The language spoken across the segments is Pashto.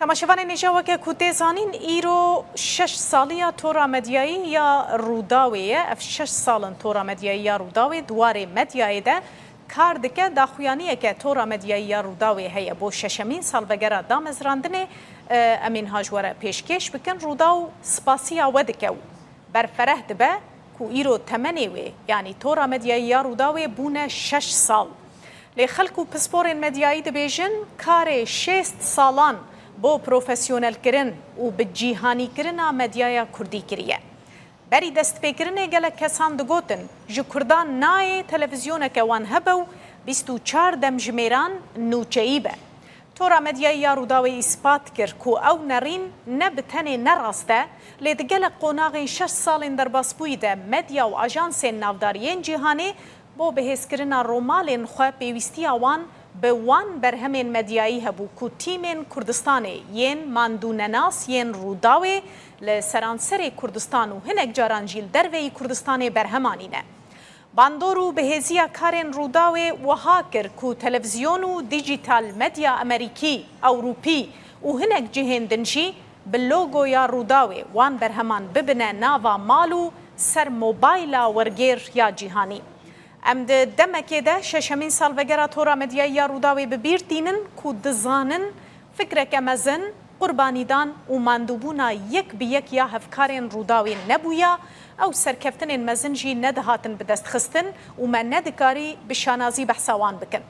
تماشاوان نجاوک کوته زانین ایرو 6 سالیا تورا مدیایی یا روداویه اف 6 سالن تورا مدیایی یا روداوی دواره مدیایی ده کار دکه داخویانیه که تورا مدیایی یا روداوی هیا بو ششمین سال وگره دامزراندنه امین هاجوره پیشکش بکن روداو سپاسیا ودکه برفره دبه کو ایرو تمنی وی یعنی تورا مدیایی یا روداوی بونه 6 سال لی خلکو پسپورین مدیایی دبیجن کار 6 سالان بو پروفیسیونل کرن و به جیهانی کرنا مدیای کردی کریه. بری دست پیکرنه گله کسان دگوتن جو کردان نای تلویزیون که وان هبو 24 دم جمیران نوچهی به. تورا مدیای یا روداوی اثبات کر کو او نرین نبتنه نراسته لید گله قوناغی 6 سالین در باسپوی ده مدیا و آژانس نافدارین جیهانی بو بهس کرنا رومالین خواه پیوستی آوان به وان برهمین مدیایی هبو کو تیمین کردستانی ین ماندونناس ین روداوی لسرانسر کردستان و هنک جاران جیل دروی کردستانی برهمانینه. باندورو بهزیا کارین روداوی وها کر کو تلویزیون و دیجیتال مدیا امریکی اوروپی و هنک جهندنجی بلوگو یا روداوی وان برهمان ببنه ناوا مالو سر موبایلا ورگیر یا جیهانی. ام د دمکه ده ششمین سال وگره تورا مدیایی یا روداوی ببیر دینن کو دزانن فکرک مزن قربانیدان و مندوبونا یک بیک یا هفکارین روداوی نبویا او سرکفتن مزن جی ندهاتن بدست خستن و من ندکاری بشانازی بحثوان بکن.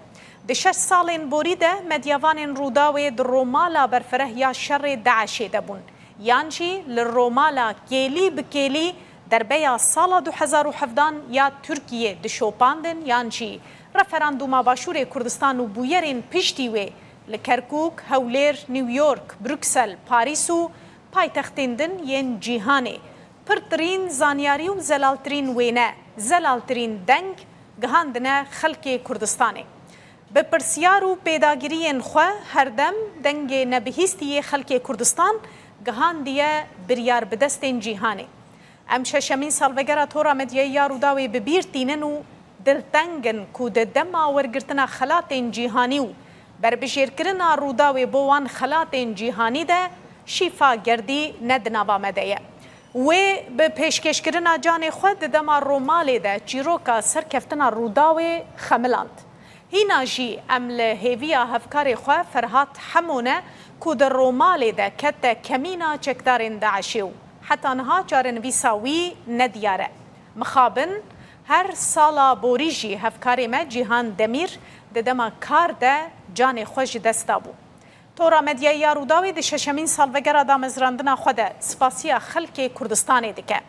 ده 6 سالین بوریده مدیاوان روداوی در رومالا برفره یا شر داعشی دبون یانجی لرومالا کیلی بکیلی در بیا سال 2017 یا ترکیه دشوپاندن یانچی رفراندوم باشور کردستان و بویرین پشتی و لکرکوک، هولیر، نیویورک، بروکسل، پاریس و پایتختیندن ین جیهانه پرترین زانیاری و زلالترین وینه زلالترین دنگ گهاندنه خلک کردستانه به پرسیار و پیداگیرین خواه هر دم دنگ نبهیستی خلک کردستان گهاندیه بریار بدستین جیهانه ام ششمین سال وگره تورا مدیایی یا روداوی ببیر تینن و دلتنگن کو ده دما ورگرتنا خلاتین جیهانی و بر بشیر کرنا روداوی بوان خلاتین جیهانی ده شیفا گردی ندناوا مدیه و به پیشکش کرنا جان خود دما رومالی ده چیروکا سرکفتنا روداوی خملاند هینا جی ام لهیویا هفکار خواه فرهات حمونه کو ده رومالی ده کت کمینا چکدارین داعشیو حتی نها جارن ویساوی ندیاره. مخابن هر سالا بوریجی هفکاری ما جیهان دمیر دما کار ده جان خوش دستا بو. تورا مدیایی یا روداوی ده ششمین سال وگره دامزراندنا خوده سپاسیا خلک کردستانی دکه.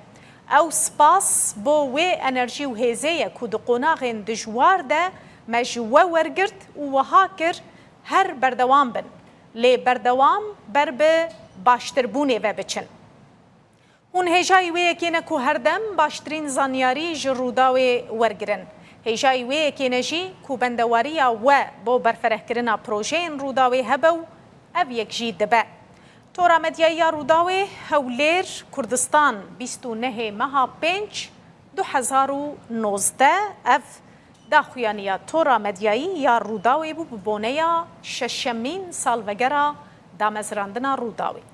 او سپاس بو وی انرژی و هیزه که ده قناغین دجوار ده مجوه ورگرد و وها کر هر بردوام بن. لی بردوام بر به باشتربونه و بچن. اون هجای وی که نکو هر دم باشترین زانیاری جروداوی ورگرن. هجای وی که نجی کو بندواریا و با برفره کرنا پروژین روداوی هبو او یک جی دبه. تورا مدیایی روداوی هولیر کردستان 29 ماه 5 2019 اف داخویانیا تورا مدیایی یا روداوی بو ببونه ششمین سال وگره دامزراندنا روداوی.